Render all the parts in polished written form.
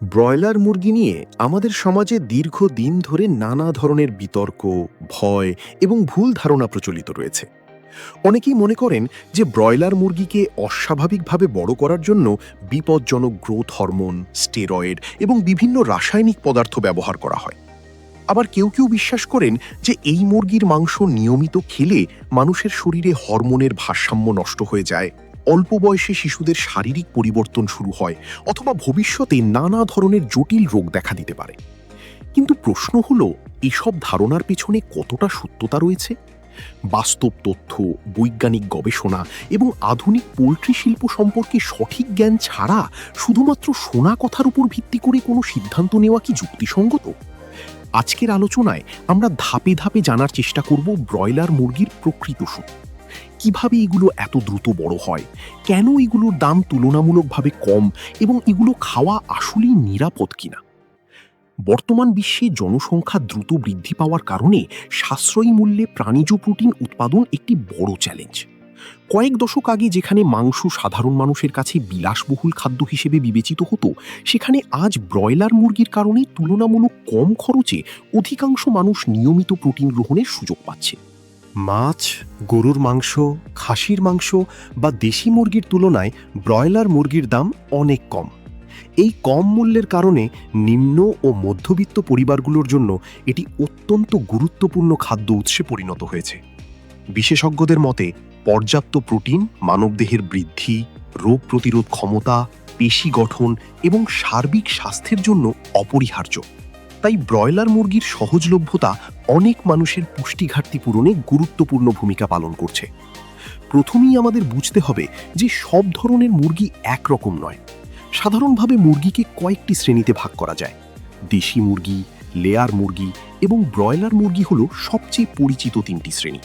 Broiler মুরগি নিয়ে আমাদের সমাজে দীর্ঘদিন ধরে নানা ধরনের বিতর্ক, ভয় এবং ভুল ধারণা প্রচলিত রয়েছে। অনেকেই মনে করেন যে ব্রয়লার মুরগিকে অস্বাভাবিকভাবে বড় করার জন্য বিপজ্জনক গ্রোথ হরমোন, স্টেরয়েড এবং বিভিন্ন রাসায়নিক পদার্থ ব্যবহার করা হয়। আবার কেউ কেউ বিশ্বাস করেন যে এই মুরগির মাংস নিয়মিত খেলে মানুষের শরীরে হরমোনের ভারসাম্য নষ্ট হয়ে যায়, অল্প বয়সে শিশুদের শারীরিক পরিবর্তন শুরু হয়, অথবা ভবিষ্যতে নানা ধরনের জটিল রোগ দেখা দিতে পারে। কিন্তু প্রশ্ন হলো, এসব ধারণার পেছনে কতটা সত্যতা রয়েছে? বাস্তব তথ্য, বৈজ্ঞানিক গবেষণা এবং আধুনিক পোল্ট্রি শিল্প সম্পর্কে সঠিক জ্ঞান ছাড়া শুধুমাত্র শোনা কথার উপর ভিত্তি করে কোনো সিদ্ধান্ত নেওয়া কি যুক্তিসঙ্গত? আজকের আলোচনায় আমরা ধাপে ধাপে জানার চেষ্টা করব ব্রয়লার মুরগির প্রকৃত সত্য। কিভাবে এগুলো এত দ্রুত বড় হয়, কেন এগুলোর দাম তুলনামূলকভাবে কম এবং এগুলো খাওয়া আসলেই নিরাপদ কিনা। বর্তমান বিশ্বে জনসংখ্যা দ্রুত বৃদ্ধি পাওয়ার কারণে সাশ্রয়ী মূল্যে প্রাণীজ প্রোটিন উৎপাদন একটি বড় চ্যালেঞ্জ। কয়েক দশক আগে যেখানে মাংস সাধারণ মানুষের কাছে বিলাসবহুল খাদ্য হিসেবে বিবেচিত হতো, সেখানে আজ ব্রয়লার মুরগির কারণে তুলনামূলক কম খরচে অধিকাংশ মানুষ নিয়মিত প্রোটিন গ্রহণের সুযোগ পাচ্ছে। মাছ, গরুর মাংস, খাসির মাংস বা দেশি মুরগির তুলনায় ব্রয়লার মুরগির দাম অনেক কম। এই কম মূল্যের কারণে নিম্ন ও মধ্যবিত্ত পরিবারগুলোর জন্য এটি অত্যন্ত গুরুত্বপূর্ণ খাদ্য উৎসে পরিণত হয়েছে। বিশেষজ্ঞদের মতে পর্যাপ্ত প্রোটিন মানবদেহের বৃদ্ধি, রোগ প্রতিরোধ ক্ষমতা, পেশি গঠন এবং সার্বিক স্বাস্থ্যের জন্য অপরিহার্য। তাই ব্রয়লার মুরগির সহজলভ্যতা অনেক মানুষের পুষ্টি ঘাটতি পূরণে গুরুত্বপূর্ণ ভূমিকা পালন করছে। প্রথমেই আমাদের বুঝতে হবে যে সব ধরনের মুরগি একরকম নয়। সাধারণভাবে মুরগিকে কয়েকটি শ্রেণীতে ভাগ করা যায়। দেশি মুরগি, লেয়ার মুরগি এবং ব্রয়লার মুরগি হল সবচেয়ে পরিচিত তিনটি শ্রেণী।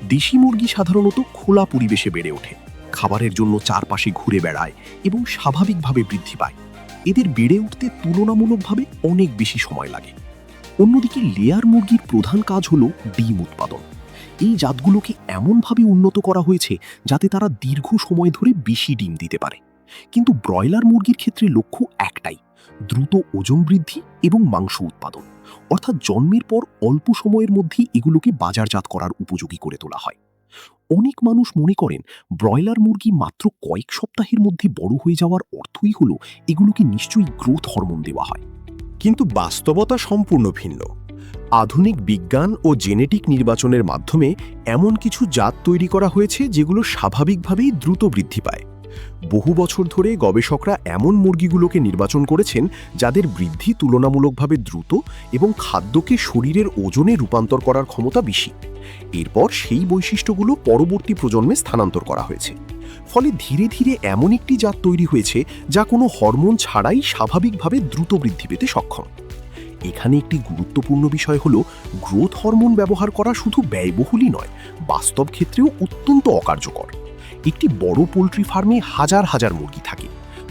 দেশি মুরগি সাধারণত খোলা পরিবেশে বেড়ে ওঠে, খাবারের জন্য চারপাশে ঘুরে বেড়ায় এবং স্বাভাবিকভাবে বৃদ্ধি পায়। এদের বেড়ে উঠতে তুলনামূলকভাবে অনেক বেশি সময় লাগে। অন্যদিকে লেয়ার মুরগির প্রধান কাজ হল ডিম উৎপাদন। এই জাতগুলোকে এমনভাবে উন্নত করা হয়েছে যাতে তারা দীর্ঘ সময় ধরে বেশি ডিম দিতে পারে। কিন্তু ব্রয়লার মুরগির ক্ষেত্রে লক্ষ্য একটাই, দ্রুত ওজন বৃদ্ধি এবং মাংস উৎপাদন। অর্থাৎ জন্মের পর অল্প সময়ের মধ্যেই এগুলোকে বাজারজাত করার উপযোগী করে তোলা হয়। অনেক মানুষ মনে করেন ব্রয়লার মুরগি মাত্র কয়েক সপ্তাহের মধ্যে বড় হয়ে যাওয়ার অর্থই হলো এগুলোকে নিশ্চয়ই গ্রোথ হরমোন দেওয়া হয়। কিন্তু বাস্তবতা সম্পূর্ণ ভিন্ন। আধুনিক বিজ্ঞান ও জেনেটিক নির্বাচনের মাধ্যমে এমন কিছু জাত তৈরি করা হয়েছে যেগুলো স্বাভাবিকভাবেই দ্রুত বৃদ্ধি পায়। বহু বছর ধরে গবেষকরা এমন মুরগিগুলোকে নির্বাচন করেছেন যাদের বৃদ্ধি তুলনামূলকভাবে দ্রুত এবং খাদ্যকে শরীরের ওজনে রূপান্তর করার ক্ষমতা বেশি। এরপর সেই বৈশিষ্ট্যগুলো পরবর্তী প্রজন্মে স্থানান্তর করা হয়েছে। ফলে ধীরে ধীরে এমন একটি জাত তৈরি হয়েছে যা কোনো হরমোন ছাড়াই স্বাভাবিকভাবে দ্রুত বৃদ্ধি পেতে সক্ষম। এখানে একটি গুরুত্বপূর্ণ বিষয় হলো, গ্রোথ হরমোন ব্যবহার করা শুধু ব্যয়বহুলই নয়, বাস্তব ক্ষেত্রেও অত্যন্ত অকার্যকর। একটি বড় পোল্ট্রি ফার্মে হাজার হাজার মুরগি থাকে।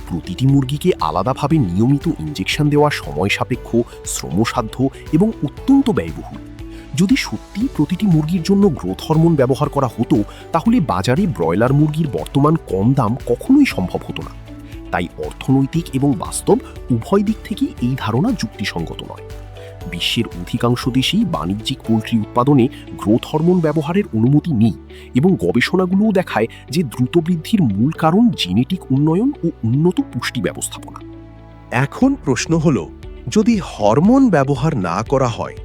প্রতিটি মুরগিকে আলাদাভাবে নিয়মিত ইনজেকশন দেওয়া সময় সাপেক্ষ, শ্রমসাধ্য এবং অত্যন্ত ব্যয়বহুল। যদি সত্যি প্রতিটি মুরগির জন্য গ্রোথ হরমোন ব্যবহার করা হতো, তাহলে বাজারে ব্রয়লার মুরগির বর্তমান কম দাম কখনোই সম্ভব হতো না। তাই অর্থনৈতিক এবং বাস্তব উভয় দিক থেকেই এই ধারণা যুক্তিসঙ্গত নয়। বিশ্বের অধিকাংশ দেশেই বাণিজ্যিক পোল্ট্রি উৎপাদনে গ্রোথ হরমোন ব্যবহারের অনুমতি নেই এবং গবেষণাগুলোও দেখায় যে দ্রুত বৃদ্ধির মূল কারণ জেনেটিক উন্নয়ন ও উন্নত পুষ্টি ব্যবস্থাপনা। এখন প্রশ্ন হলো, যদি হরমোন ব্যবহার না করা হয়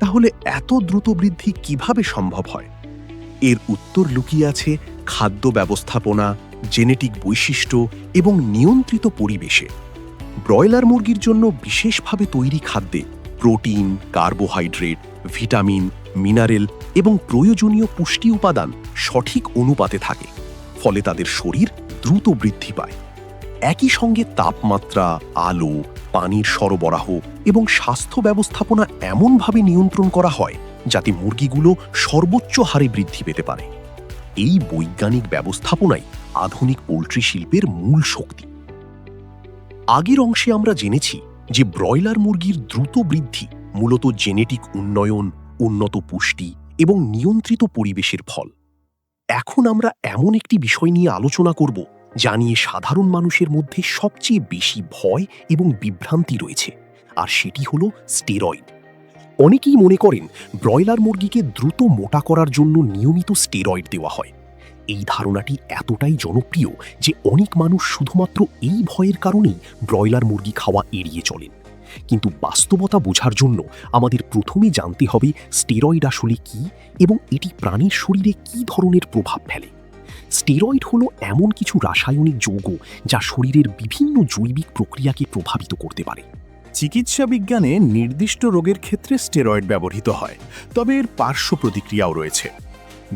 তাহলে এত দ্রুত বৃদ্ধি কিভাবে সম্ভব হয়? এর উত্তর লুকিয়ে আছে খাদ্য ব্যবস্থাপনা, জেনেটিক বৈশিষ্ট্য এবং নিয়ন্ত্রিত পরিবেশে। ব্রয়লার মুরগির জন্য বিশেষভাবে তৈরি খাদ্যে প্রোটিন, কার্বোহাইড্রেট, ভিটামিন, মিনারেল এবং প্রয়োজনীয় পুষ্টি উপাদান সঠিক অনুপাতে থাকে। ফলে তাদের শরীর দ্রুত বৃদ্ধি পায়। একই সঙ্গে তাপমাত্রা, আলো, পানির সরবরাহ এবং স্বাস্থ্য ব্যবস্থাপনা এমনভাবে নিয়ন্ত্রণ করা হয় যাতে মুরগিগুলো সর্বোচ্চ হারে বৃদ্ধি পেতে পারে। এই বৈজ্ঞানিক ব্যবস্থাপনাই আধুনিক পোল্ট্রি শিল্পের মূল শক্তি। আগের অংশে আমরা জেনেছি যে ব্রয়লার মুরগির দ্রুত বৃদ্ধি মূলত জেনেটিক উন্নয়ন, উন্নত পুষ্টি এবং নিয়ন্ত্রিত পরিবেশের ফল। এখন আমরা এমন একটি বিষয় নিয়ে আলোচনা করব যা নিয়ে সাধারণ মানুষের মধ্যে সবচেয়ে বেশি ভয় এবং বিভ্রান্তি রয়েছে, আর সেটি হলো স্টেরয়েড। অনেকেই মনে করেন ব্রয়লার মুরগিকে দ্রুত মোটা করার জন্য নিয়মিত স্টেরয়েড দেওয়া হয়। এই ধারণাটি এতটাই জনপ্রিয় যে অনেক মানুষ শুধুমাত্র এই ভয়ের কারণেই ব্রয়লার মুরগি খাওয়া এড়িয়ে চলেন। কিন্তু বাস্তবতা বোঝার জন্য আমাদের প্রথমে জানতে হবে স্টেরয়েড আসলে কী এবং এটি প্রাণীর শরীরে কী ধরনের প্রভাব ফেলে। স্টেরয়েড হলো এমন কিছু রাসায়নিক যৌগ যা শরীরের বিভিন্ন জৈবিক প্রক্রিয়াকে প্রভাবিত করতে পারে। চিকিৎসা বিজ্ঞানে নির্দিষ্ট রোগের ক্ষেত্রে স্টেরয়েড ব্যবহৃত হয়, তবে এর পার্শ্ব প্রতিক্রিয়াও রয়েছে।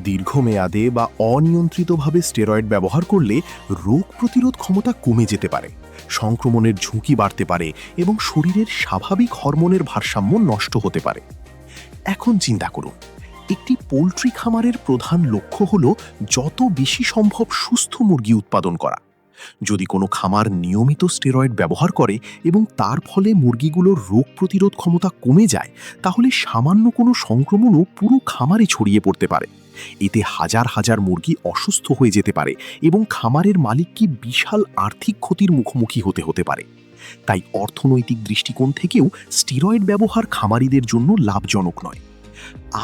দীর্ঘমেয়াদে বা অনিয়ন্ত্রিতভাবে স্টেরয়েড ব্যবহার করলে রোগ প্রতিরোধ ক্ষমতা কমে যেতে পারে, সংক্রমণের ঝুঁকি বাড়তে পারে এবং শরীরের স্বাভাবিক হরমোনের ভারসাম্য নষ্ট হতে পারে। এখন চিন্তা করুন, একটি পোল্ট্রি খামারের প্রধান লক্ষ্য হল যত বেশি সম্ভব সুস্থ মুরগি উৎপাদন করা। যদি কোনো খামার নিয়মিত স্টেরয়েড ব্যবহার করে এবং তার ফলে মুরগিগুলোর রোগ প্রতিরোধ ক্ষমতা কমে যায়, তাহলে সামান্য কোনো সংক্রমণও পুরো খামারে ছড়িয়ে পড়তে পারে। এতে হাজার হাজার মুরগি অসুস্থ হয়ে যেতে পারে এবং খামারের মালিককে বিশাল আর্থিক ক্ষতির মুখোমুখি হতে পারে। তাই অর্থনৈতিক দৃষ্টিকোণ থেকেও স্টেরয়েড ব্যবহার খামারিদের জন্য লাভজনক নয়।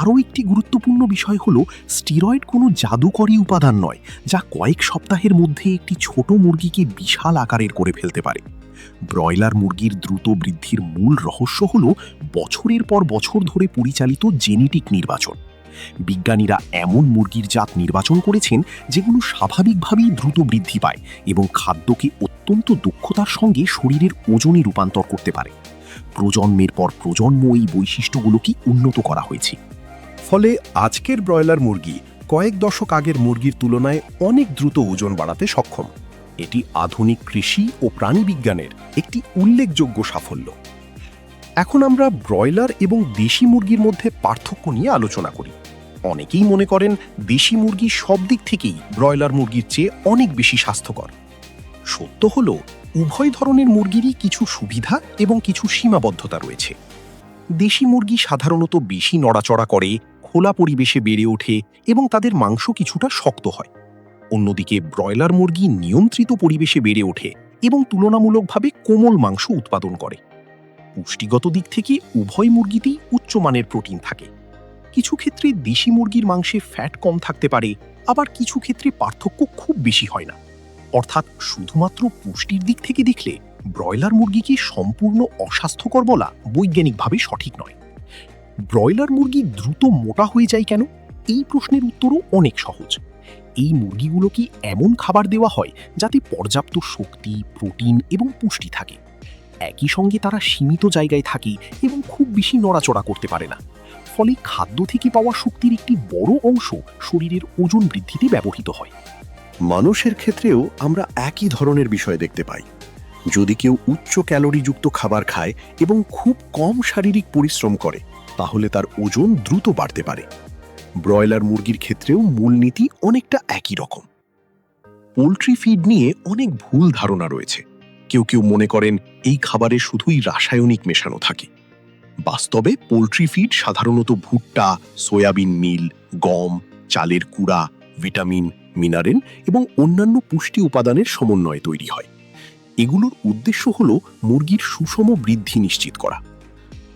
আরও একটি গুরুত্বপূর্ণ বিষয় হল, স্টেরয়েড কোনো জাদুকরী উপাদান নয় যা কয়েক সপ্তাহের মধ্যে একটি ছোট মুরগিকে বিশাল আকারের করে ফেলতে পারে। ব্রয়লার মুরগির দ্রুত বৃদ্ধির মূল রহস্য হল বছরের পর বছর ধরে পরিচালিত জেনেটিক নির্বাচন। বিজ্ঞানীরা এমন মুরগির জাত নির্বাচন করেছেন যেগুলো স্বাভাবিকভাবেই দ্রুত বৃদ্ধি পায় এবং খাদ্যকে অত্যন্ত দক্ষতার সঙ্গে শরীরের ওজনে রূপান্তর করতে পারে। প্রজন্মের পর প্রজন্ম এই বৈশিষ্ট্যগুলোকে উন্নত করা হয়েছে। ফলে আজকের ব্রয়লার মুরগি কয়েক দশক আগের মুরগির তুলনায় অনেক দ্রুত ওজন বাড়াতে সক্ষম। এটি আধুনিক কৃষি ও প্রাণীবিজ্ঞানের একটি উল্লেখযোগ্য সাফল্য। এখন আমরা ব্রয়লার এবং দেশি মুরগির মধ্যে পার্থক্য নিয়ে আলোচনা করি। অনেকেই মনে করেন দেশি মুরগি সব দিক থেকেই ব্রয়লার মুরগির চেয়ে অনেক বেশি স্বাস্থ্যকর। সত্য হল, উভয় ধরনের মুরগিরই কিছু সুবিধা এবং কিছু সীমাবদ্ধতা রয়েছে। দেশি মুরগি সাধারণত বেশি নড়াচড়া করে, খোলা পরিবেশে বেড়ে ওঠে এবং তাদের মাংস কিছুটা শক্ত হয়। অন্যদিকে ব্রয়লার মুরগি নিয়ন্ত্রিত পরিবেশে বেড়ে ওঠে এবং তুলনামূলকভাবে কোমল মাংস উৎপাদন করে। পুষ্টিগত দিক থেকে উভয় মুরগিতেই উচ্চমানের প্রোটিন থাকে। কিছু ক্ষেত্রে দেশি মুরগির মাংসে ফ্যাট কম থাকতে পারে, আবার কিছু ক্ষেত্রে পার্থক্য খুব বেশি হয় না। অর্থাৎ শুধুমাত্র পুষ্টির দিক থেকে দেখলে ব্রয়লার মুরগিকে সম্পূর্ণ অস্বাস্থ্যকর বলা বৈজ্ঞানিকভাবে সঠিক নয়। ব্রয়লার মুরগি দ্রুত মোটা হয়ে যায় কেন? এই প্রশ্নের উত্তরও অনেক সহজ। এই মুরগিগুলোকে এমন খাবার দেওয়া হয় যাতে পর্যাপ্ত শক্তি, প্রোটিন এবং পুষ্টি থাকে। একই সঙ্গে তারা সীমিত জায়গায় থাকে এবং খুব বেশি নড়াচড়া করতে পারে না। ফলে খাদ্য থেকে পাওয়া শক্তির একটি বড় অংশ শরীরের ওজন বৃদ্ধিতে ব্যবহৃত হয়। মানুষের ক্ষেত্রেও আমরা একই ধরনের বিষয় দেখতে পাই। যদি কেউ উচ্চ ক্যালোরিযুক্ত খাবার খায় এবং খুব কম শারীরিক পরিশ্রম করে, তাহলে তার ওজন দ্রুত বাড়তে পারে। ব্রয়লার মুরগির ক্ষেত্রেও মূলনীতি অনেকটা একই রকম। পোল্ট্রি ফিড নিয়ে অনেক ভুল ধারণা রয়েছে। কেউ কেউ মনে করেন এই খাবারে শুধুই রাসায়নিক মেশানো থাকে। বাস্তবে পোল্ট্রি ফিড সাধারণত ভুট্টা, সয়াবিন মিল, গম, চালের কুড়া, ভিটামিন, মিনারেল এবং অন্যান্য পুষ্টি উপাদানের সমন্বয়ে তৈরি হয়। এগুলোর উদ্দেশ্য হল মুরগির সুষম বৃদ্ধি নিশ্চিত করা।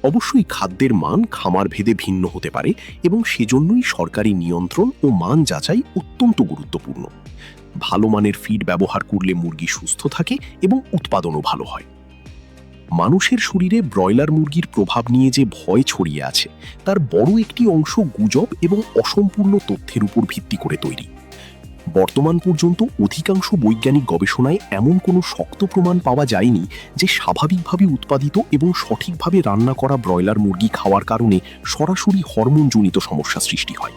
অবশ্যই খাদ্যের মান খামার ভেদে ভিন্ন হতে পারে এবং সেজন্যই সরকারি নিয়ন্ত্রণ ও মান যাচাই অত্যন্ত গুরুত্বপূর্ণ। ভালো মানের ফিড ব্যবহার করলে মুরগি সুস্থ থাকে এবং উৎপাদনও ভালো হয়। মানুষের শরীরে ব্রয়লার মুরগির প্রভাব নিয়ে যে ভয় ছড়িয়ে আছে, তার বড় একটি অংশ গুজব এবং অসম্পূর্ণ তথ্যের উপর ভিত্তি করে তৈরি। বর্তমান পর্যন্ত অধিকাংশ বৈজ্ঞানিক গবেষণায় এমন কোনো শক্ত প্রমাণ পাওয়া যায়নি যে স্বাভাবিকভাবে উৎপাদিত এবং সঠিকভাবে রান্না করা ব্রয়লার মুরগি খাওয়ার কারণে সরাসরি হরমোনজনিত সমস্যা সৃষ্টি হয়।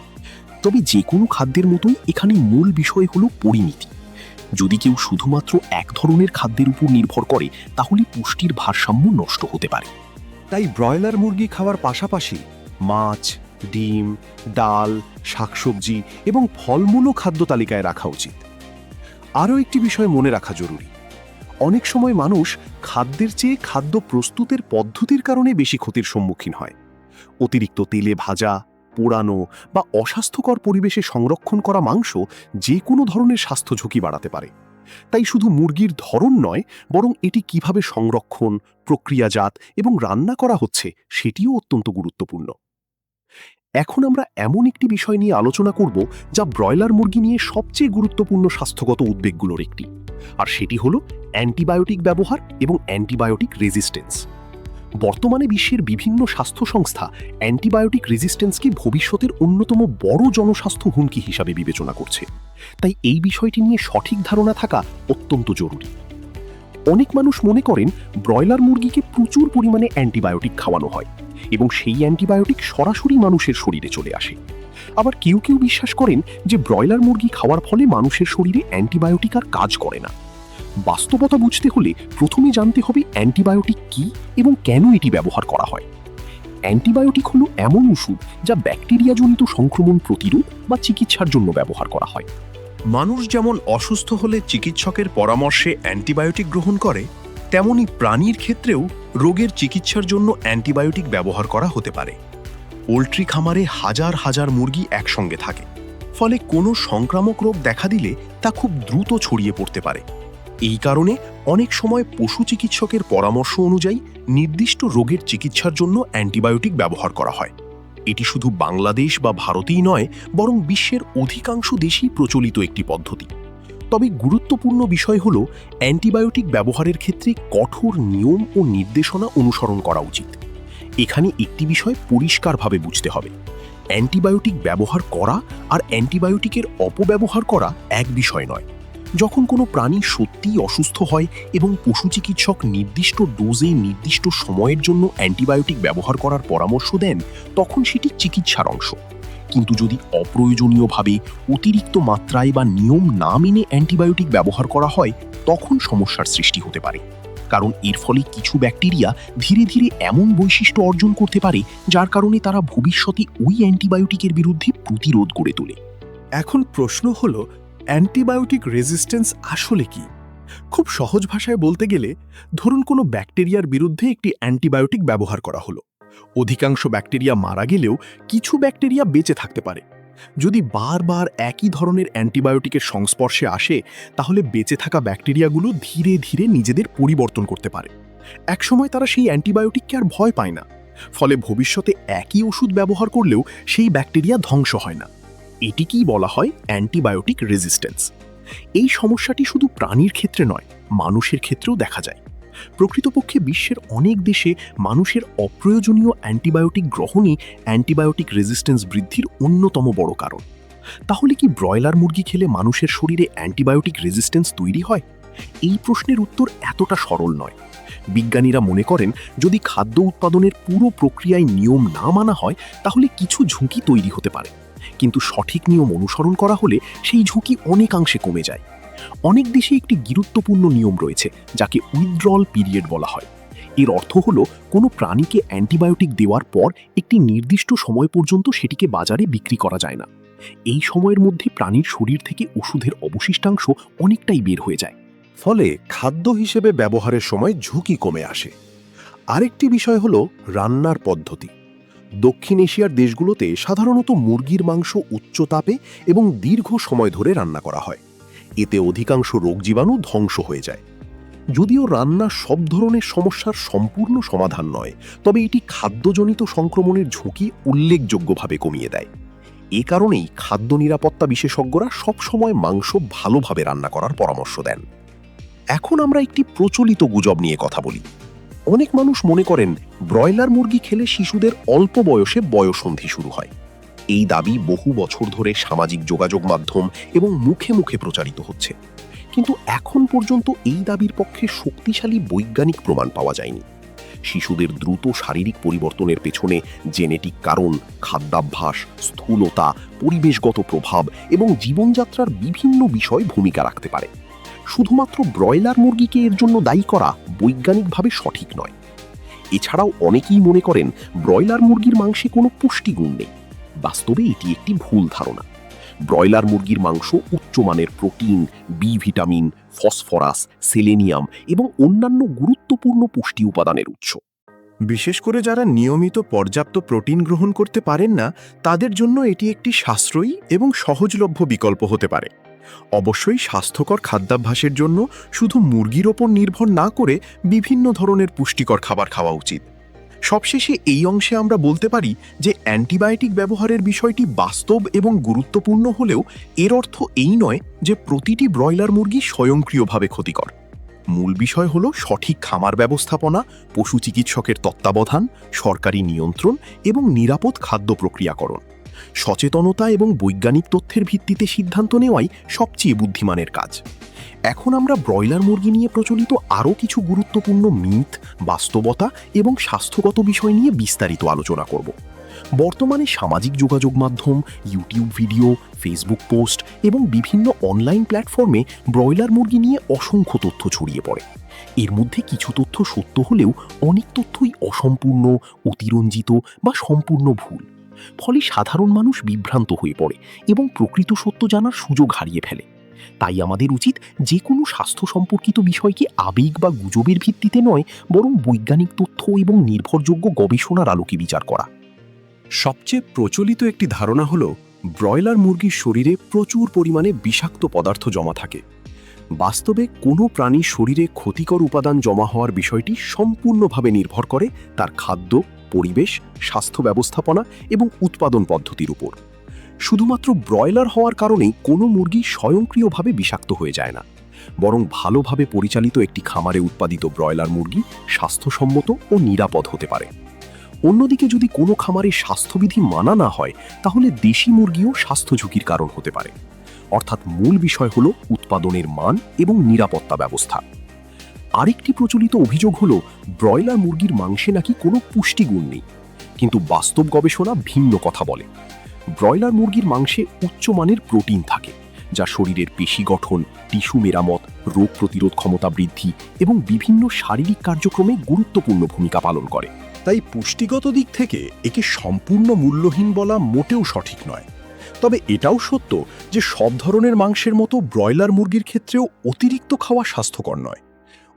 তবে যে কোনো খাদ্যের মতোই এখানে মূল বিষয় হলো পরিমিতি। যদি কেউ শুধুমাত্র এক ধরনের খাদ্যের উপর নির্ভর করে, তাহলে পুষ্টির ভারসাম্য নষ্ট হতে পারে। তাই ব্রয়লার মুরগি খাওয়ার পাশাপাশি মাছ, ডিম, ডাল, শাকসবজি এবং ফলমূলও খাদ্য তালিকায় রাখা উচিত। আরও একটি বিষয় মনে রাখা জরুরি। অনেক সময় মানুষ খাদ্যের চেয়ে খাদ্য প্রস্তুতের পদ্ধতির কারণে বেশি ক্ষতির সম্মুখীন হয়। অতিরিক্ত তেলে ভাজা, পোড়ানো বা অস্বাস্থ্যকর পরিবেশে সংরক্ষণ করা মাংস যে কোনো ধরনের স্বাস্থ্য ঝুঁকি বাড়াতে পারে। তাই শুধু মুরগির ধরন নয়, বরং এটি কিভাবে সংরক্ষণ, প্রক্রিয়াজাত এবং রান্না করা হচ্ছে সেটিও অত্যন্ত গুরুত্বপূর্ণ। এখন আমরা এমন একটি বিষয় নিয়ে আলোচনা করব যা ব্রয়লার মুরগি নিয়ে সবচেয়ে গুরুত্বপূর্ণ স্বাস্থ্যগত উদ্বেগগুলোর একটি, আর সেটি হলো অ্যান্টিবায়োটিক ব্যবহার এবং অ্যান্টিবায়োটিক রেজিস্ট্যান্স। বর্তমানে বিশ্বের বিভিন্ন স্বাস্থ্য সংস্থা অ্যান্টিবায়োটিক রেজিস্ট্যান্সকে ভবিষ্যতের অন্যতম বড় জনস্বাস্থ্য হুমকি হিসাবে বিবেচনা করছে। তাই এই বিষয়টি নিয়ে সঠিক ধারণা থাকা অত্যন্ত জরুরি। অনেক মানুষ মনে করেন ব্রয়লার মুরগিকে প্রচুর পরিমাণে অ্যান্টিবায়োটিক খাওয়ানো হয় এবং সেই অ্যান্টিবায়োটিক সরাসরি মানুষের শরীরে চলে আসে। আবার কেউ কেউ বিশ্বাস করেন যে ব্রয়লার মুরগি খাওয়ার ফলে মানুষের শরীরে অ্যান্টিবায়োটিক আর কাজ করে না। বাস্তবতা বুঝতে হলে প্রথমে জানতে হবে অ্যান্টিবায়োটিক কী এবং কেন এটি ব্যবহার করা হয়। অ্যান্টিবায়োটিক হলো এমন ওষুধ যা ব্যাকটেরিয়াজনিত সংক্রমণ প্রতিরোধ বা চিকিৎসার জন্য ব্যবহার করা হয়। মানুষ যেমন অসুস্থ হলে চিকিৎসকের পরামর্শে অ্যান্টিবায়োটিক গ্রহণ করে, তেমনি প্রাণীর ক্ষেত্রেও রোগের চিকিৎসার জন্য অ্যান্টিবায়োটিক ব্যবহার করা হতে পারে। পোল্ট্রি খামারে হাজার হাজার মুরগি একসঙ্গে থাকে, ফলে কোনো সংক্রামক রোগ দেখা দিলে তা খুব দ্রুত ছড়িয়ে পড়তে পারে। এই কারণে অনেক সময় পশু চিকিৎসকের পরামর্শ অনুযায়ী নির্দিষ্ট রোগের চিকিৎসার জন্য অ্যান্টিবায়োটিক ব্যবহার করা হয়। এটি শুধু বাংলাদেশ বা ভারতেই নয়, বরং বিশ্বের অধিকাংশ দেশেই প্রচলিত একটি পদ্ধতি। তবে গুরুত্বপূর্ণ বিষয় হল অ্যান্টিবায়োটিক ব্যবহারের ক্ষেত্রে কঠোর নিয়ম ও নির্দেশনা অনুসরণ করা উচিত। এখানে একটি বিষয় পরিষ্কারভাবে বুঝতে হবে, অ্যান্টিবায়োটিক ব্যবহার করা আর অ্যান্টিবায়োটিকের অপব্যবহার করা এক বিষয় নয়। যখন কোনো প্রাণী সত্যিই অসুস্থ হয় এবং পশু চিকিৎসক নির্দিষ্ট ডোজে নির্দিষ্ট সময়ের জন্য অ্যান্টিবায়োটিক ব্যবহার করার পরামর্শ দেন, তখন সেটি চিকিৎসার অংশ। কিন্তু যদি অপ্রয়োজনীয়ভাবে, অতিরিক্ত মাত্রায় বা নিয়ম না মেনে অ্যান্টিবায়োটিক ব্যবহার করা হয়, তখন সমস্যার সৃষ্টি হতে পারে। কারণ এর ফলে কিছু ব্যাকটেরিয়া ধীরে ধীরে এমন বৈশিষ্ট্য অর্জন করতে পারে যার কারণে তারা ভবিষ্যতে ওই অ্যান্টিবায়োটিকের বিরুদ্ধে প্রতিরোধ গড়ে তোলে। এখন প্রশ্ন হলো, অ্যান্টিবায়োটিক রেজিস্ট্যান্স আসলে কি? খুব সহজ ভাষায় বলতে গেলে, ধরুন কোনো ব্যাকটেরিয়ার বিরুদ্ধে একটি অ্যান্টিবায়োটিক ব্যবহার করা হলো। অধিকাংশ ব্যাকটেরিয়া মারা গেলেও কিছু ব্যাকটেরিয়া বেঁচে থাকতে পারে। যদি বারবার একই ধরনের অ্যান্টিবায়োটিকের সংস্পর্শে আসে, তাহলে বেঁচে থাকা ব্যাকটেরিয়াগুলো ধীরে ধীরে নিজেদের পরিবর্তন করতে পারে। একসময় তারা সেই অ্যান্টিবায়োটিককে আর ভয় পায় না, ফলে ভবিষ্যতে একই ওষুধ ব্যবহার করলেও সেই ব্যাকটেরিয়া ধ্বংস হয় না। এটিকেই বলা হয় অ্যান্টিবায়োটিক রেজিস্ট্যান্স। এই সমস্যাটি শুধু প্রাণীর ক্ষেত্রে নয়, মানুষের ক্ষেত্রেও দেখা যায়। প্রকৃতপক্ষে বিশ্বের অনেক দেশে মানুষের অপ্রয়োজনীয় অ্যান্টিবায়োটিক গ্রহণই অ্যান্টিবায়োটিক রেজিস্ট্যান্স বৃদ্ধির অন্যতম বড় কারণ। তাহলে কি ব্রয়লার মুরগি খেলে মানুষের শরীরে অ্যান্টিবায়োটিক রেজিস্ট্যান্স তৈরি হয়? এই প্রশ্নের উত্তর এতটা সরল নয়। বিজ্ঞানীরা মনে করেন, যদি খাদ্য উৎপাদনের পুরো প্রক্রিয়ায় নিয়ম না মানা হয়, তাহলে কিছু ঝুঁকি তৈরি হতে পারে। কিন্তু সঠিক নিয়ম অনুসরণ করা হলে সেই ঝুঁকি অনেকাংশে কমে যায়। অনেক দেশে একটি গুরুত্বপূর্ণ নিয়ম রয়েছে যাকে উইথড্রল পিরিয়ড বলা হয়। এর অর্থ হলো, কোনো প্রাণীকে অ্যান্টিবায়োটিক দেওয়ার পর একটি নির্দিষ্ট সময় পর্যন্ত সেটিকে বাজারে বিক্রি করা যায় না। এই সময়ের মধ্যে প্রাণীর শরীর থেকে ওষুধের অবশিষ্টাংশ অনেকটাই বের হয়ে যায়। ফলে খাদ্য হিসেবে ব্যবহারের সময় ঝুঁকি কমে আসে। আরেকটি বিষয় হলো রান্নার পদ্ধতি। দক্ষিণ এশিয়ার দেশগুলোতে সাধারণত মুরগির মাংস উচ্চ তাপে এবং দীর্ঘ সময় ধরে রান্না করা হয়। এতে অধিকাংশ রোগ জীবাণু ধ্বংস হয়ে যায়। যদিও রান্না সব ধরনের সমস্যার সম্পূর্ণ সমাধান নয়, তবে এটি খাদ্যজনিত সংক্রমণের ঝুঁকি উল্লেখযোগ্যভাবে কমিয়ে দেয়। এ কারণেই খাদ্য নিরাপত্তা বিশেষজ্ঞরা সবসময় মাংস ভালোভাবে রান্না করার পরামর্শ দেন। এখন আমরা একটি প্রচলিত গুজব নিয়ে কথা বলি। অনেক মানুষ মনে করেন ব্রয়লার মুরগি খেলে শিশুদের অল্প বয়সে বয়ঃসন্ধি শুরু হয়। এই দাবি বহু বছর ধরে সামাজিক যোগাযোগ মাধ্যম এবং মুখে মুখে প্রচারিত হচ্ছে। কিন্তু এখন পর্যন্ত এই দাবির পক্ষে শক্তিশালী বৈজ্ঞানিক প্রমাণ পাওয়া যায়নি। শিশুদের দ্রুত শারীরিক পরিবর্তনের পেছনে জেনেটিক কারণ, খাদ্যাভ্যাস, স্থূলতা, পরিবেশগত প্রভাব এবং জীবনযাত্রার বিভিন্ন বিষয় ভূমিকা রাখতে পারে। শুধুমাত্র ব্রয়লার মুরগিকে এর জন্য দায়ী করা বৈজ্ঞানিকভাবে সঠিক নয়। এছাড়াও অনেকেই মনে করেন ব্রয়লার মুরগির মাংসে কোনো পুষ্টিগুণ নেই। বাস্তবে এটি একটি ভুল ধারণা। ব্রয়লার মুরগির মাংস উচ্চমানের protein, B vitamin, phosphorus, selenium এবং অন্যান্য গুরুত্বপূর্ণ পুষ্টি উপাদানের উৎস। বিশেষ করে যারা নিয়মিত পর্যাপ্ত প্রোটিন গ্রহণ করতে পারেন না, তাদের জন্য এটি একটি সাশ্রয়ী এবং সহজলভ্য বিকল্প হতে পারে। অবশ্যই স্বাস্থ্যকর খাদ্যাভ্যাসের জন্য শুধু মুরগির ওপর নির্ভর না করে বিভিন্ন ধরনের পুষ্টিকর খাবার খাওয়া উচিত। সবশেষে এই অংশে আমরা বলতে পারি যে অ্যান্টিবায়োটিক ব্যবহারের বিষয়টি বাস্তব এবং গুরুত্বপূর্ণ হলেও এর অর্থ এই নয় যে প্রতিটি ব্রয়লার মুরগি স্বয়ংক্রিয়ভাবে ক্ষতিকর। মূল বিষয় হল সঠিক খামার ব্যবস্থাপনা, পশু চিকিৎসকের তত্ত্বাবধান, সরকারি নিয়ন্ত্রণ এবং নিরাপদ খাদ্য প্রক্রিয়াকরণ। সচেতনতা এবং বৈজ্ঞানিক তথ্যের ভিত্তিতে সিদ্ধান্ত নেওয়াই সবচেয়ে বুদ্ধিমানের কাজ। এখন আমরা ব্রয়লার মুরগি নিয়ে প্রচলিত আরও কিছু গুরুত্বপূর্ণ মিথ, বাস্তবতা এবং স্বাস্থ্যগত বিষয় নিয়ে বিস্তারিত আলোচনা করব। বর্তমানে সামাজিক যোগাযোগ মাধ্যম, ইউটিউব ভিডিও, ফেসবুক পোস্ট এবং বিভিন্ন অনলাইন প্ল্যাটফর্মে ব্রয়লার মুরগি নিয়ে অসংখ্য তথ্য ছড়িয়ে পড়ে। এর মধ্যে কিছু তথ্য সত্য হলেও অনেক তথ্যই অসম্পূর্ণ, অতিরঞ্জিত বা সম্পূর্ণ ভুল। ফলে সাধারণ মানুষ বিভ্রান্ত হয়ে পড়ে এবং প্রকৃত সত্য জানার সুযোগ হারিয়ে ফেলে। তাই আমাদের উচিত যে কোনো স্বাস্থ্য সম্পর্কিত বিষয়কে আবেগ বা গুজবের ভিত্তিতে নয়, বরং বৈজ্ঞানিক তথ্য এবং নির্ভরযোগ্য গবেষণার আলোকে বিচার করা। সবচেয়ে প্রচলিত একটি ধারণা হল ব্রয়লার মুরগির শরীরে প্রচুর পরিমাণে বিষাক্ত পদার্থ জমা থাকে। বাস্তবে কোনো প্রাণীর শরীরে ক্ষতিকর উপাদান জমা হওয়ার বিষয়টি সম্পূর্ণভাবে নির্ভর করে তার খাদ্য, পরিবেশ, স্বাস্থ্য ব্যবস্থাপনা এবং উৎপাদন পদ্ধতির উপর। শুধুমাত্র ব্রয়লার হওয়ার কারণেই কোনো মুরগি স্বয়ংক্রিয়ভাবে বিষাক্ত হয়ে যায় না, বরং ভালোভাবে পরিচালিত একটি খামারে উৎপাদিত ব্রয়লার মুরগি স্বাস্থ্যসম্মত ও নিরাপদ হতে পারে। অন্যদিকে যদি কোনো খামারে স্বাস্থ্যবিধি মানা না হয়, তাহলে দেশি মুরগিও স্বাস্থ্য ঝুঁকির কারণ হতে পারে। অর্থাৎ মূল বিষয় হল উৎপাদনের মান এবং নিরাপত্তা ব্যবস্থা। আরেকটি প্রচলিত অভিযোগ হল ব্রয়লার মুরগির মাংসে নাকি কোনো পুষ্টিগুণ নেই, কিন্তু বাস্তব গবেষণা ভিন্ন কথা বলে। ব্রয়লার মুরগির মাংসে উচ্চমানের প্রোটিন থাকে, যা শরীরের পেশি গঠন, টিস্যু মেরামত, রোগ প্রতিরোধ ক্ষমতা বৃদ্ধি এবং বিভিন্ন শারীরিক কার্যক্রমে গুরুত্বপূর্ণ ভূমিকা পালন করে। তাই পুষ্টিগত দিক থেকে একে সম্পূর্ণ মূল্যহীন বলা মোটেও সঠিক নয়। তবে এটাও সত্য যে সব ধরনের মাংসের মতো ব্রয়লার মুরগির ক্ষেত্রেও অতিরিক্ত খাওয়া স্বাস্থ্যকর নয়।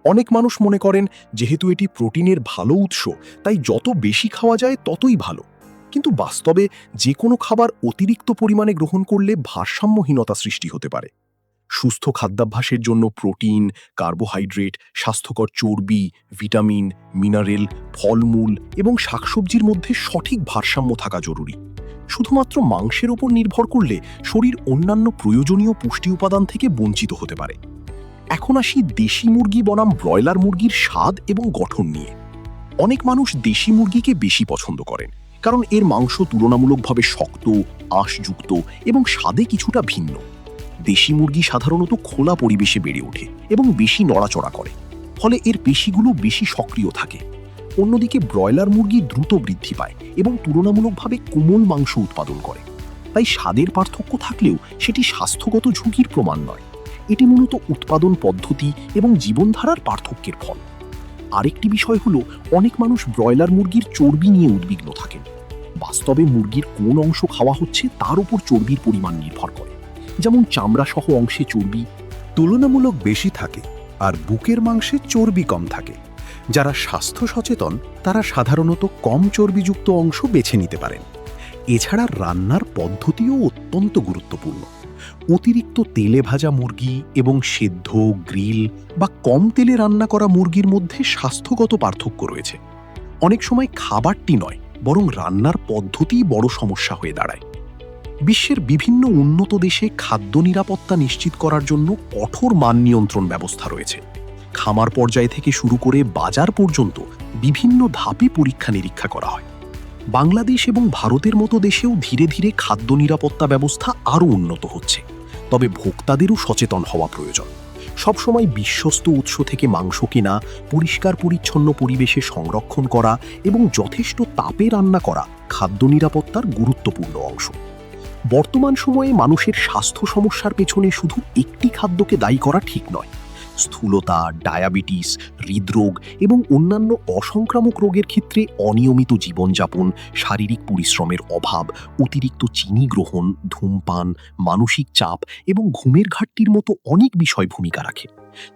অনেক মানুষ মনে করেন যেহেতু এটি প্রোটিনের ভালো উৎস, তাই যত বেশি খাওয়া যায় ততই ভালো। কিন্তু বাস্তবে যে কোনো খাবার অতিরিক্ত পরিমাণে গ্রহণ করলে ভারসাম্যহীনতা সৃষ্টি হতে পারে। সুস্থ খাদ্যাভ্যাসের জন্য প্রোটিন, কার্বোহাইড্রেট, স্বাস্থ্যকর চর্বি, ভিটামিন, মিনারেল, ফলমূল এবং শাকসবজির মধ্যে সঠিক ভারসাম্য থাকা জরুরি। শুধুমাত্র মাংসের ওপর নির্ভর করলে শরীর অন্যান্য প্রয়োজনীয় পুষ্টি উপাদান থেকে বঞ্চিত হতে পারে। এখন আসি দেশি মুরগি বনাম ব্রয়লার মুরগির স্বাদ এবং গঠন নিয়ে। অনেক মানুষ দেশি মুরগিকে বেশি পছন্দ করেন, কারণ এর মাংস তুলনামূলকভাবে শক্ত, আঁশযুক্ত এবং স্বাদে কিছুটা ভিন্ন। দেশি মুরগি সাধারণত খোলা পরিবেশে বেড়ে ওঠে এবং বেশি নড়াচড়া করে, ফলে এর পেশিগুলো বেশি সক্রিয় থাকে। অন্যদিকে ব্রয়লার মুরগি দ্রুত বৃদ্ধি পায় এবং তুলনামূলকভাবে কোমল মাংস উৎপাদন করে। তাই স্বাদের পার্থক্য থাকলেও সেটি স্বাস্থ্যগত ঝুঁকির প্রমাণ নয়। এটি মূলত উৎপাদন পদ্ধতি এবং জীবনধারার পার্থক্যের ফল। আরেকটি বিষয় হলো, অনেক মানুষ ব্রয়লার মুরগির চর্বি নিয়ে উদ্বিগ্ন থাকেন। বাস্তবে মুরগির কোন অংশ খাওয়া হচ্ছে তার উপর চর্বির পরিমাণ নির্ভর করে। যেমন চামড়া সহ অংশে চর্বি তুলনামূলক বেশি থাকে আর বুকের মাংসে চর্বি কম থাকে। যারা স্বাস্থ্য সচেতন তারা সাধারণত কম চর্বিযুক্ত অংশ বেছে নিতে পারেন। এছাড়া রান্নার পদ্ধতিও অত্যন্ত গুরুত্বপূর্ণ। অতিরিক্ত তেলে ভাজা মুরগি এবং সেদ্ধ, গ্রিল বা কম তেলে রান্না করা মুরগির মধ্যে স্বাস্থ্যগত পার্থক্য রয়েছে। অনেক সময় খাবারটি নয়, বরং রান্নার পদ্ধতিই বড় সমস্যা হয়ে দাঁড়ায়। বিশ্বের বিভিন্ন উন্নত দেশে খাদ্য নিরাপত্তা নিশ্চিত করার জন্য কঠোর মান নিয়ন্ত্রণ ব্যবস্থা রয়েছে। খামার পর্যায় থেকে শুরু করে বাজার পর্যন্ত বিভিন্ন ধাপে পরীক্ষা নিরীক্ষা করা হয়। বাংলাদেশ এবং ভারতের মতো দেশেও ধীরে ধীরে খাদ্য নিরাপত্তা ব্যবস্থা আরও উন্নত হচ্ছে। তবে ভোক্তাদেরও সচেতন হওয়া প্রয়োজন। সবসময় বিশ্বস্ত উৎস থেকে মাংস কেনা, পরিষ্কার পরিচ্ছন্ন পরিবেশে সংরক্ষণ করা এবং যথেষ্ট তাপে রান্না করা খাদ্য নিরাপত্তার গুরুত্বপূর্ণ অংশ। বর্তমান সময়ে মানুষের স্বাস্থ্য সমস্যার পেছনে শুধু একটি খাদ্যকে দায়ী করা ঠিক নয়। স্থূলতা, ডায়াবেটিস, হৃদরোগ এবং অন্যান্য অসংক্রামক রোগের ক্ষেত্রে অনিয়মিত জীবনযাপন, শারীরিক পরিশ্রমের অভাব, অতিরিক্ত চিনি গ্রহণ, ধূমপান, মানসিক চাপ এবং ঘুমের ঘাটতির মতো অনেক বিষয় ভূমিকা রাখে।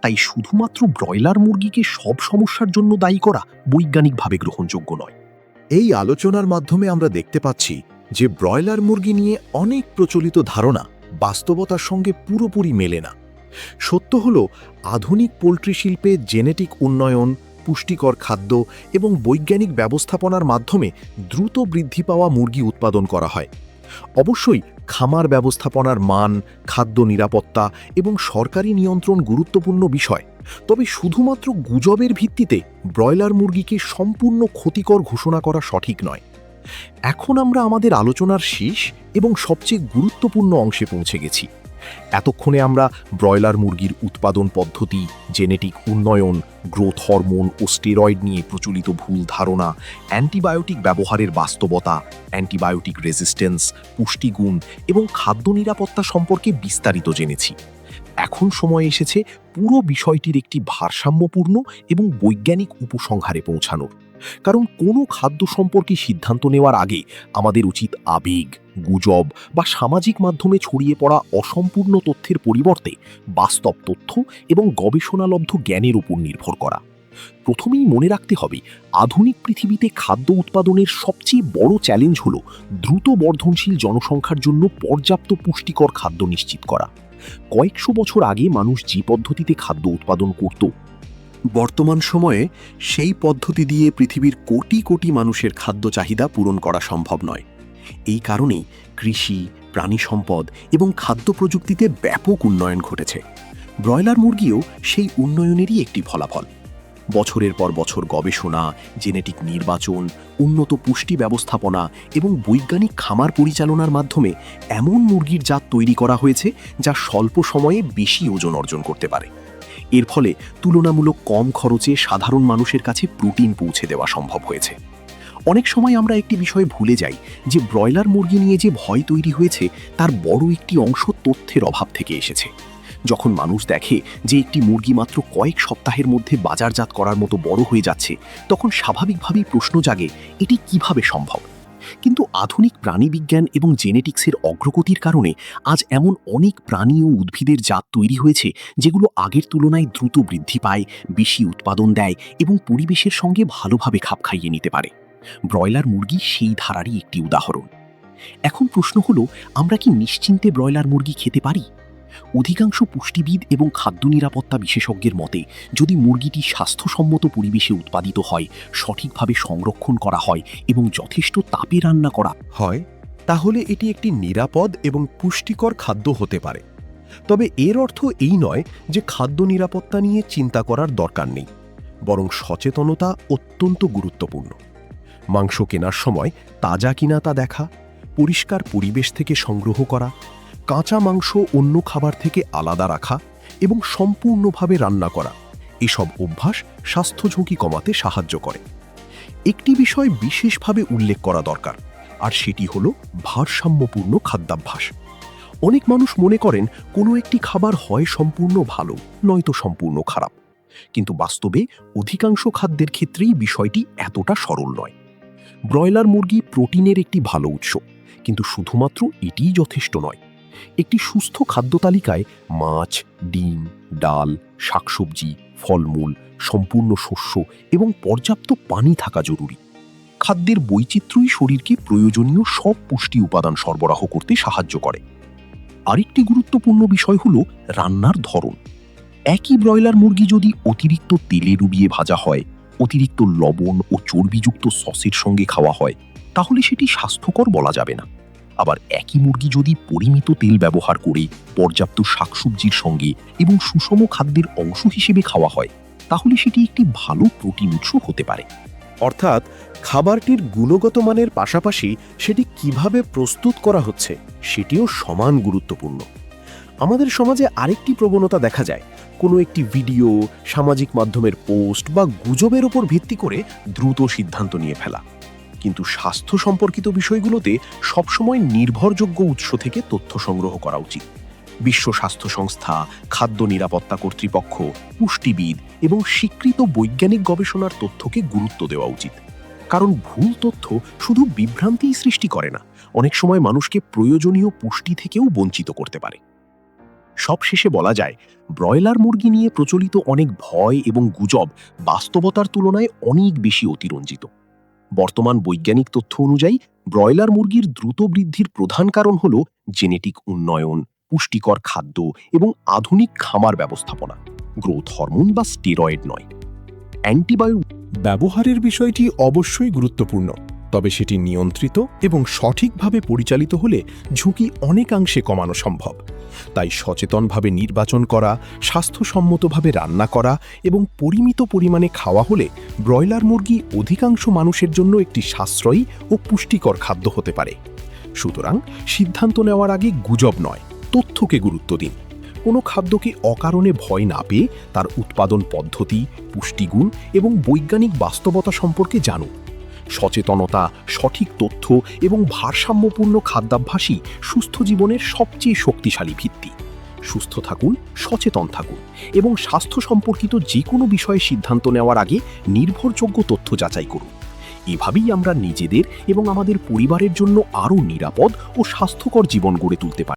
তাই শুধুমাত্র ব্রয়লার মুরগিকে সব সমস্যার জন্য দায়ী করা বৈজ্ঞানিকভাবে গ্রহণযোগ্য নয়। এই আলোচনার মাধ্যমে আমরা দেখতে পাচ্ছি যে ব্রয়লার মুরগি নিয়ে অনেক প্রচলিত ধারণা বাস্তবতার সঙ্গে পুরোপুরি মেলে না। সত্য হল, আধুনিক পোল্ট্রি শিল্পে জেনেটিক উন্নয়ন, পুষ্টিকর খাদ্য এবং বৈজ্ঞানিক ব্যবস্থাপনার মাধ্যমে দ্রুত বৃদ্ধি পাওয়া মুরগি উৎপাদন করা হয়। অবশ্যই খামার ব্যবস্থাপনার মান, খাদ্য নিরাপত্তা এবং সরকারি নিয়ন্ত্রণ গুরুত্বপূর্ণ বিষয়। তবে শুধুমাত্র গুজবের ভিত্তিতে ব্রয়লার মুরগিকে সম্পূর্ণ ক্ষতিকর ঘোষণা করা সঠিক নয়। এখন আমরা আমাদের আলোচনার শেষ এবং সবচেয়ে গুরুত্বপূর্ণ অংশে পৌঁছে গেছি। এতক্ষণে আমরা ব্রয়লার মুরগির উৎপাদন পদ্ধতি, জেনেটিক উন্নয়ন, গ্রোথ হরমোন ও স্টেরয়েড নিয়ে প্রচলিত ভুল ধারণা, অ্যান্টিবায়োটিক ব্যবহারের বাস্তবতা, অ্যান্টিবায়োটিক রেজিস্ট্যান্স, পুষ্টিগুণ এবং খাদ্য নিরাপত্তা সম্পর্কে বিস্তারিত জেনেছি। এখন সময় এসেছে পুরো বিষয়টির একটি ভারসাম্যপূর্ণ এবং বৈজ্ঞানিক উপসংহারে পৌঁছানোর। কারণ কোনো খাদ্য সম্পর্কে সিদ্ধান্ত নেওয়ার আগে আমাদের উচিত আবেগ, গুজব বা সামাজিক মাধ্যমে ছড়িয়ে পড়া অসম্পূর্ণ তথ্যের পরিবর্তে বাস্তব তথ্য এবং গবেষণালব্ধ জ্ঞানের উপর নির্ভর করা। প্রথমেই মনে রাখতে হবে, আধুনিক পৃথিবীতে খাদ্য উৎপাদনের সবচেয়ে বড় চ্যালেঞ্জ হল দ্রুত বর্ধনশীল জনসংখ্যার জন্য পর্যাপ্ত পুষ্টিকর খাদ্য নিশ্চিত করা। কয়েকশো বছর আগে মানুষ যে পদ্ধতিতে খাদ্য উৎপাদন করত, বর্তমান সময়ে সেই পদ্ধতি দিয়ে পৃথিবীর কোটি কোটি মানুষের খাদ্য চাহিদা পূরণ করা সম্ভব নয়। এই কারণেই কৃষি, প্রাণী সম্পদ এবং খাদ্য প্রযুক্তিতে ব্যাপক উন্নয়ন ঘটেছে। ব্রয়লার মুরগিও সেই উন্নয়নেরই একটি ফলাফল। বছরের পর বছর গবেষণা, জেনেটিক নির্বাচন, উন্নত পুষ্টি ব্যবস্থাপনা এবং বৈজ্ঞানিক খামার পরিচালনার মাধ্যমে এমন মুরগির জাত তৈরি করা হয়েছে যা স্বল্প সময়ে বেশি ওজন অর্জন করতে পারে। এর ফলে তুলনামূলক কম খরচে সাধারণ মানুষের কাছে প্রোটিন পৌঁছে দেওয়া সম্ভব হয়েছে। অনেক সময় আমরা একটি বিষয় ভুলে যাই যে ব্রয়লার মুরগি নিয়ে যে ভয় তৈরি হয়েছে তার বড় একটি অংশ তথ্যের অভাব থেকে এসেছে। যখন মানুষ দেখে যে একটি মুরগি মাত্র কয়েক সপ্তাহের মধ্যে বাজারজাত করার মতো বড় হয়ে যাচ্ছে, তখন স্বাভাবিকভাবেই প্রশ্ন জাগে, এটি কিভাবে সম্ভব? কিন্তু আধুনিক প্রাণীবিজ্ঞান এবং জেনেটিক্সের অগ্রগতির কারণে আজ এমন অনেক প্রাণী ও উদ্ভিদের জাত তৈরি হয়েছে যেগুলো আগের তুলনায় দ্রুত বৃদ্ধি পায়, বেশি উৎপাদন দেয় এবং পরিবেশের সঙ্গে ভালোভাবে খাপ খাইয়ে নিতে পারে। ব্রয়লার মুরগি সেই ধারারই একটি উদাহরণ। এখন প্রশ্ন হলো, আমরা কি নিশ্চিন্তে ব্রয়লার মুরগি খেতে পারি? অধিকাংশ পুষ্টিবিদ এবং খাদ্য নিরাপত্তা বিশেষজ্ঞের মতে, যদি মুরগিটি স্বাস্থ্যসম্মত পরিবেশে উৎপাদিত হয়, সঠিকভাবে সংরক্ষণ করা হয় এবং যথেষ্ট তাপে রান্না করা হয়, তাহলে এটি একটি নিরাপদ এবং পুষ্টিকর খাদ্য হতে পারে। তবে এর অর্থ এই নয় যে খাদ্য নিরাপত্তা নিয়ে চিন্তা করার দরকার নেই, বরং সচেতনতা অত্যন্ত গুরুত্বপূর্ণ। মাংস কেনার সময় তাজা কিনা তা দেখা, পরিষ্কার পরিবেশ থেকে সংগ্রহ করা, কাঁচা মাংস অন্য খাবার থেকে আলাদা রাখা এবং সম্পূর্ণভাবে রান্না করা, এসব অভ্যাস স্বাস্থ্য ঝুঁকি কমাতে সাহায্য করে। একটি বিষয় বিশেষভাবে উল্লেখ করা দরকার, আর সেটি হলো ভারসাম্যপূর্ণ খাদ্যাভ্যাস। অনেক মানুষ মনে করেন কোনো একটি খাবার হয় সম্পূর্ণ ভালো, নয়তো সম্পূর্ণ খারাপ। কিন্তু বাস্তবে অধিকাংশ খাদ্যের ক্ষেত্রেই বিষয়টি এতটা সরল নয়। ব্রয়লার মুরগি প্রোটিনের একটি ভালো উৎস, কিন্তু শুধুমাত্র এটিই যথেষ্ট নয়। একটি সুস্থ খাদ্য তালিকায় মাছ, ডিম, ডাল, শাকসবজি, ফলমূল, সম্পূর্ণ শস্য এবং পর্যাপ্ত পানি থাকা জরুরি। খাদ্যের বৈচিত্র্যই শরীরকে প্রয়োজনীয় সব পুষ্টি উপাদান সরবরাহ করতে সাহায্য করে। আরেকটি গুরুত্বপূর্ণ বিষয় হলো রান্নার ধরন। একই ব্রয়লার মুরগি যদি অতিরিক্ত তেলে ডুবিয়ে ভাজা হয়, অতিরিক্ত লবণ ও চর্বিযুক্ত সসের সঙ্গে খাওয়া হয়, তাহলে সেটি স্বাস্থ্যকর বলা যাবে না। আবার একই মুরগি যদি পরিমিত তেল ব্যবহার করে পর্যাপ্ত শাকসবজির সঙ্গে এবং সুষম খাদ্যের অংশ হিসেবে খাওয়া হয়, তাহলে সেটি একটি ভালো প্রোটিন উৎস হতে পারে। অর্থাৎ খাবারটির গুণগত মানের পাশাপাশি সেটি কিভাবে প্রস্তুত করা হচ্ছে সেটিও সমান গুরুত্বপূর্ণ। আমাদের সমাজে আরেকটি প্রবণতা দেখা যায়, কোনো একটি ভিডিও, সামাজিক মাধ্যমের পোস্ট বা গুজবের ওপর ভিত্তি করে দ্রুত সিদ্ধান্ত নিয়ে ফেলা। কিন্তু স্বাস্থ্য সম্পর্কিত বিষয়গুলোতে সবসময় নির্ভরযোগ্য উৎস থেকে তথ্য সংগ্রহ করা উচিত। বিশ্ব স্বাস্থ্য সংস্থা, খাদ্য নিরাপত্তা কর্তৃপক্ষ, পুষ্টিবিদ এবং স্বীকৃত বৈজ্ঞানিক গবেষণার তথ্যকে গুরুত্ব দেওয়া উচিত। কারণ ভুল তথ্য শুধু বিভ্রান্তিই সৃষ্টি করে না, অনেক সময় মানুষকে প্রয়োজনীয় পুষ্টি থেকেও বঞ্চিত করতে পারে। সবশেষে বলা যায়, ব্রয়লার মুরগি নিয়ে প্রচলিত অনেক ভয় এবং গুজব বাস্তবতার তুলনায় অনেক বেশি অতিরঞ্জিত। বর্তমান বৈজ্ঞানিক তথ্য অনুযায়ী ব্রয়লার মুরগির দ্রুত বৃদ্ধির প্রধান কারণ হল জেনেটিক উন্নয়ন, পুষ্টিকর খাদ্য এবং আধুনিক খামার ব্যবস্থাপনা, গ্রোথ হরমোন বা স্টেরয়েড নয়। অ্যান্টিবায়ো ব্যবহারের বিষয়টি অবশ্যই গুরুত্বপূর্ণ, তবে সেটি নিয়ন্ত্রিত এবং সঠিকভাবে পরিচালিত হলে ঝুঁকি অনেকাংশে কমানো সম্ভব। তাই সচেতনভাবে নির্বাচন করা, স্বাস্থ্যসম্মতভাবে রান্না করা এবং পরিমিত পরিমাণে খাওয়া হলে ব্রয়লার মুরগি অধিকাংশ মানুষের জন্য একটি সাশ্রয়ী ও পুষ্টিকর খাদ্য হতে পারে। সুতরাং সিদ্ধান্ত নেওয়ার আগে গুজব নয়, তথ্যকে গুরুত্ব দিন। কোনো খাদ্যকে অকারণে ভয় না পেয়ে তার উৎপাদন পদ্ধতি, পুষ্টিগুণ এবং বৈজ্ঞানিক বাস্তবতা সম্পর্কে জানুন। সচেতনতা, সঠিক তথ্য এবং ভারসাম্যপূর্ণ খাদ্যাভ্যাসই সুস্থ জীবনের সবচেয়ে শক্তিশালী ভিত্তি। সুস্থ থাকুন, সচেতন থাকুন এবং স্বাস্থ্য সম্পর্কিত যে কোনো বিষয়ে সিদ্ধান্ত নেওয়ার আগে নির্ভরযোগ্য তথ্য যাচাই করুন। এভাবেই আমরা নিজেদের এবং আমাদের পরিবারের জন্য আরও নিরাপদ ও স্বাস্থ্যকর জীবন গড়ে তুলতে পারি।